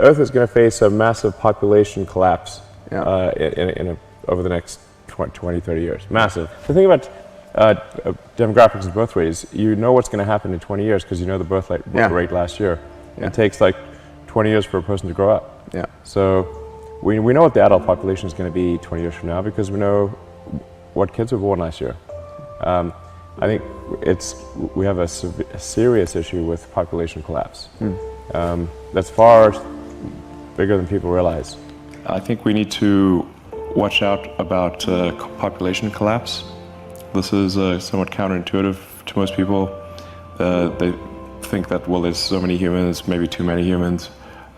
Earth is going to face a massive population collapse over the next 20, 30 years. Massive. The thing about demographics and birth rate is you know what's going to happen in 20 years because you know the birth rate last year. It takes like 20 years for a person to grow up. So we know what the adult population is going to be 20 years from now because we know what kids were born last year. I think we have a serious issue with population collapse. That's far bigger than people realize. I think we need to watch out about population collapse. This is somewhat counterintuitive to most people. They think that, well, there's so many humans, maybe too many humans,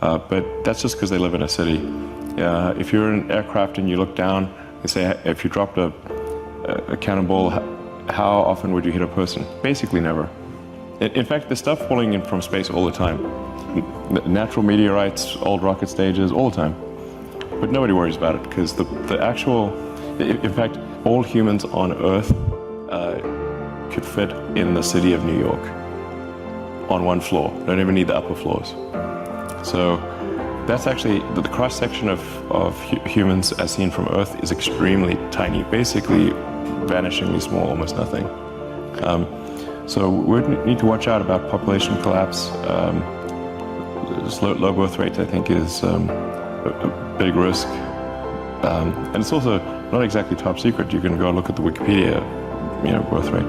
but that's just because they live in a city. If you're in an aircraft and you look down and say, if you dropped a cannonball, how often would you hit a person? Basically never. In fact, there's stuff falling in from space all the time. Natural meteorites, old rocket stages, all the time. But nobody worries about it because in fact, all humans on Earth could fit in the city of New York on one floor. Don't even need the upper floors. So that's actually, the cross-section of humans as seen from Earth is extremely tiny, basically vanishingly small, almost nothing. So we need to watch out about population collapse. Low birth rate, I think, is a big risk. And it's also not exactly top secret. You can go look at the Wikipedia, birth rate.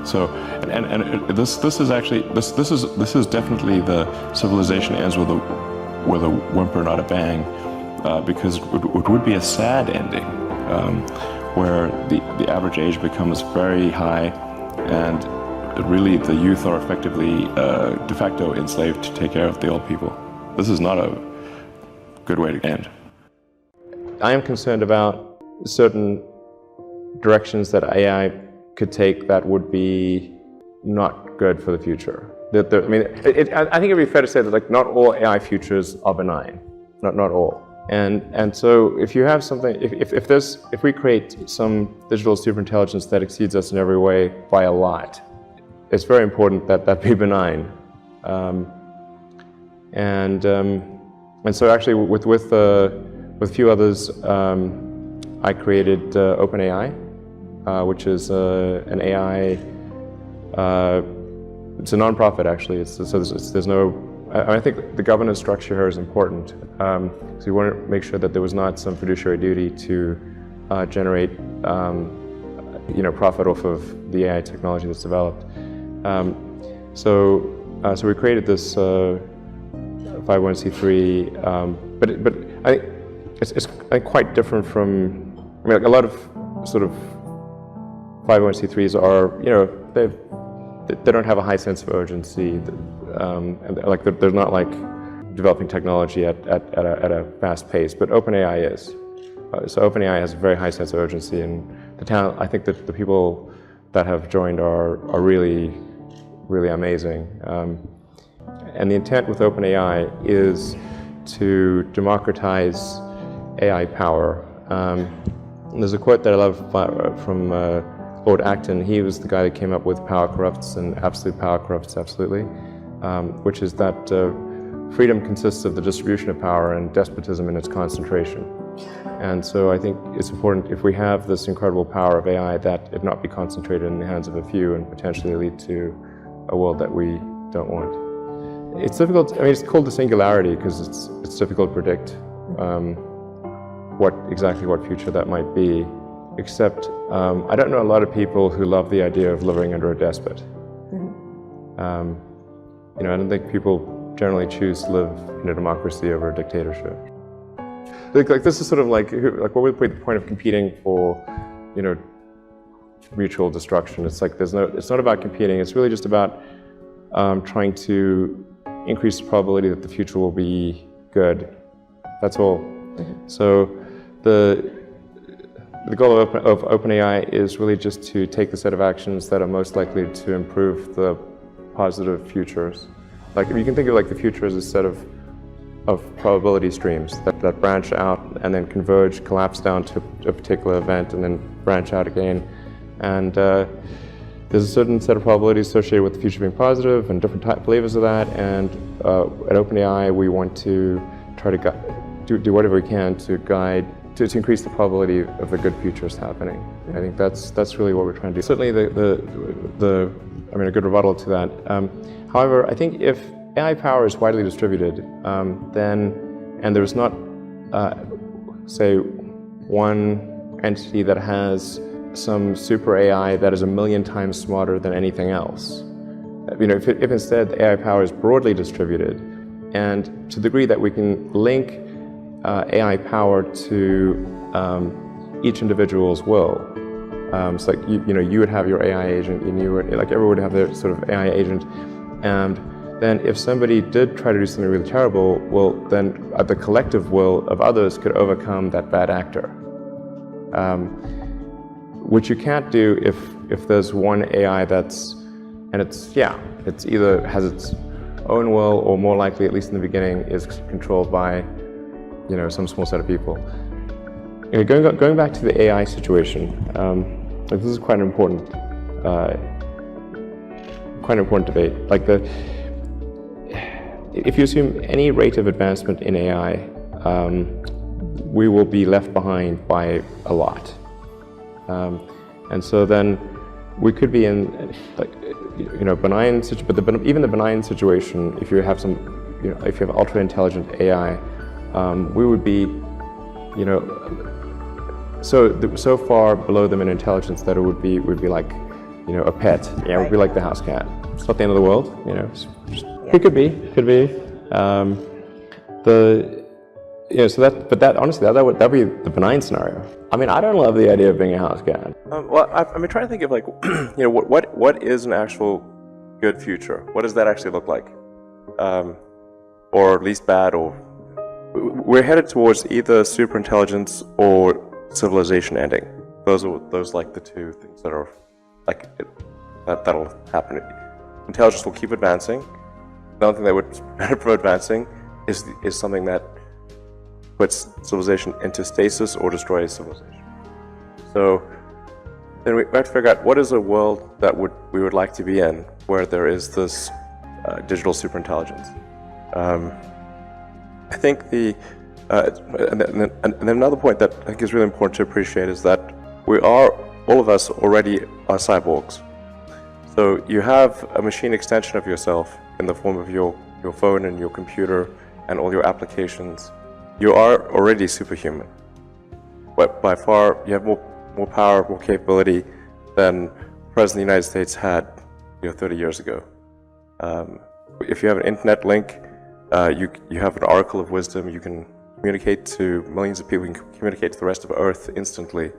So, and this is definitely the civilization ends with a whimper, not a bang, because it would be a sad ending, where the average age becomes very high, and really the youth are effectively de facto enslaved to take care of the old people. This is not a good way to end. I am concerned about certain directions that AI could take that would be not good for the future. I think it'd be fair to say that not all AI futures are benign, not all. And so if you have something, if we create some digital superintelligence that exceeds us in every way by a lot, it's very important that that be benign. And so actually with a few others, I created OpenAI, which is an AI. It's a non-profit actually. There's no. I think the governance structure here is important. So we want to make sure that there was not some fiduciary duty to generate, profit off of the AI technology that's developed. So we created this 501c3, but I think it's quite different from. A lot of sort of 501c3s are, they don't have a high sense of urgency, and they're not like developing technology at a fast pace. But OpenAI is. So OpenAI has a very high sense of urgency, and I think that the people that have joined are really, really amazing. And the intent with OpenAI is to democratize AI power. There's a quote that I love from Lord Acton. He was the guy that came up with power corrupts and absolute power corrupts absolutely, which is that freedom consists of the distribution of power and despotism in its concentration. And so I think it's important, if we have this incredible power of AI, that it not be concentrated in the hands of a few and potentially lead to a world that we don't want. It's difficult, it's called the singularity because it's difficult to predict exactly what future that might be, except I don't know a lot of people who love the idea of living under a despot. I don't think people generally choose to live in a democracy over a dictatorship. This is sort of like what would be the point of competing for, mutual destruction? It's like it's not about competing. It's really just about trying to increase the probability that the future will be good. That's all. So the goal of OpenAI is really just to take the set of actions that are most likely to improve the positive futures. You can think of the future as a set of probability streams that branch out and then converge, collapse down to a particular event, and then branch out again. And there's a certain set of probabilities associated with the future being positive and different flavors of that. And at OpenAI, we want to try to do whatever we can to guide, to increase the probability of the good futures happening. I think that's really what we're trying to do. Certainly I mean, a good rebuttal to that. However, I think if AI power is widely distributed, and there's not, say, one entity that has some super AI that is 1,000,000 times smarter than anything else. You know, if instead the AI power is broadly distributed, and to the degree that we can link AI power to each individual's will. So like you would have your AI agent, and like everyone would have their sort of AI agent, and then if somebody did try to do something really terrible, well, then the collective will of others could overcome that bad actor. Which you can't do if there's one AI it's either has its own will, or more likely, at least in the beginning, is controlled by some small set of people. Going back to the AI situation, this is quite an important debate. Like if you assume any rate of advancement in AI, we will be left behind by a lot. And so then we could be in benign situation, but even the benign situation, if you have if you have ultra intelligent AI, we would be, so far below them in intelligence that it would be like, a pet. Yeah, it would be like the house cat. It's not the end of the world, It could be. Honestly, that would be the benign scenario. I mean, I don't love the idea of being a house cat. Well, I've been trying to think of like, what is an actual good future? What does that actually look like? Or at least bad, or we're headed towards either superintelligence or civilization ending. Those like the two things that are like that'll happen. Intelligence will keep advancing. The only thing that would prevent it from advancing is something that puts civilization into stasis or destroys civilization. So then we have to figure out what is a world that we would like to be in, where there is this digital superintelligence. I think and then another point that I think is really important to appreciate is that all of us already are cyborgs. So you have a machine extension of yourself in the form of your phone and your computer and all your applications. You are already superhuman. But by far, you have more power, more capability than the President of the United States had 30 years ago. If you have an internet link, you have an oracle of wisdom. You can communicate to millions of people. You can communicate to the rest of Earth instantly.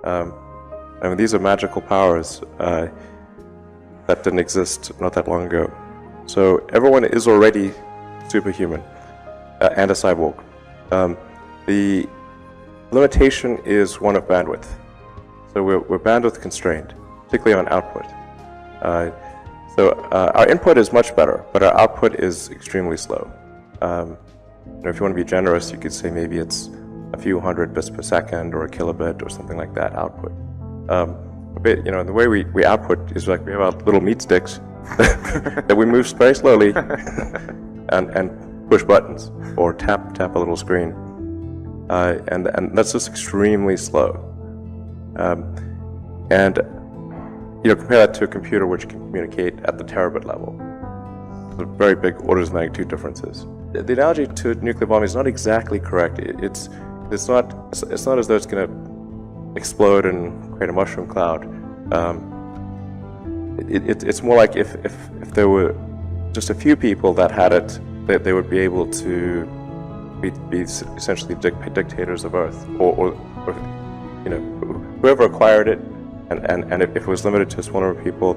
I mean, these are magical powers that didn't exist not that long ago. So everyone is already superhuman and a cyborg. The limitation is one of bandwidth. So we're bandwidth constrained, particularly on output. So our input is much better, but our output is extremely slow. If you want to be generous, you could say maybe it's a few hundred bits per second or a kilobit or something like that output. The way we output is like we have our little meat sticks that we move very slowly and push buttons or tap a little screen, and that's just extremely slow. And compare that to a computer which can communicate at the terabit level. So very big orders of magnitude differences. The analogy to a nuclear bomb is not exactly correct. It's not as though it's going to explode and create a mushroom cloud. It's more like if there were just a few people that had it, they would be able to be essentially dictators of Earth, or whoever acquired it, and if it was limited to a small number of people,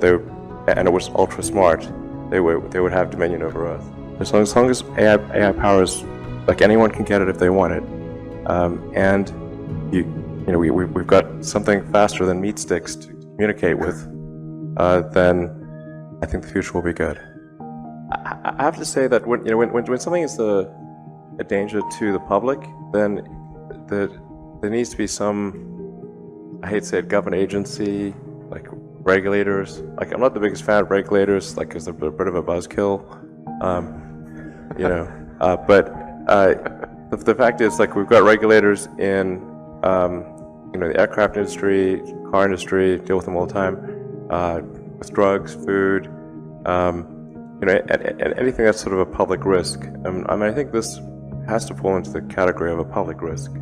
and it was ultra smart, they would have dominion over Earth. As long as AI power is like anyone can get it if they want it, and we've got something faster than meat sticks to communicate with, then I think the future will be good. I have to say that when something is a danger to the public, then there needs to be some, I hate to say it, government agency, like regulators. Like, I'm not the biggest fan of regulators, like, because they're a bit of a buzzkill, but The fact is, like, we've got regulators in, the aircraft industry, car industry, deal with them all the time, with drugs, food, and anything that's sort of a public risk. I think this has to fall into the category of a public risk.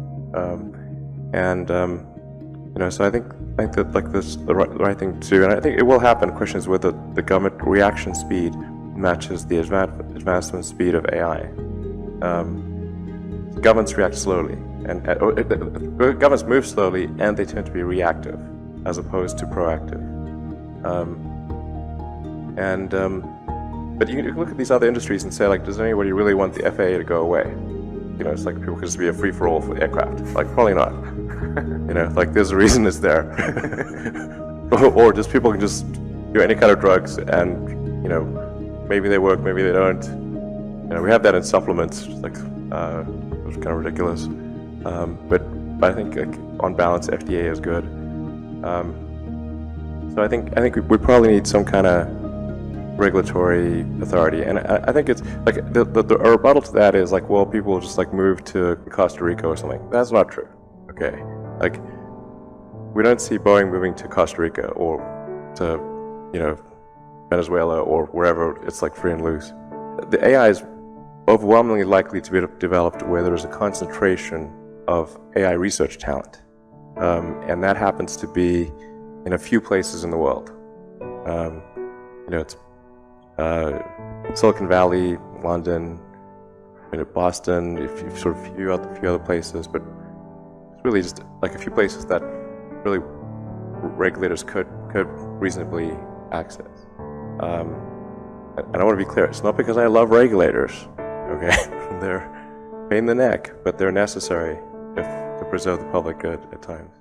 So I think that, like, this is the right thing to do, and I think it will happen. The question is whether the government reaction speed matches the advancement speed of AI. Governments react slowly, and governments move slowly, and they tend to be reactive as opposed to proactive. But you can look at these other industries and say, like, does anybody really want the FAA to go away? It's like people could just be a free-for-all for aircraft. Like, probably not. Like, there's a reason it's there. Or just people can just do any kind of drugs, and maybe they work, maybe they don't. We have that in supplements, like, which is kind of ridiculous. But I think, like, on balance, FDA is good. So I think we probably need some kind of regulatory authority, and I think it's like the rebuttal to that is like, well, people will just like move to Costa Rica or something. That's not true. Okay, like, we don't see Boeing moving to Costa Rica or to Venezuela or wherever it's like free and loose. The AI is overwhelmingly likely to be developed where there is a concentration of AI research talent, and that happens to be in a few places in the world. It's Silicon Valley, London, Boston, a few other places, but it's really just like a few places that really regulators could reasonably access. And I want to be clear, it's not because I love regulators, okay? They're a pain in the neck, but they're necessary to preserve the public good at times.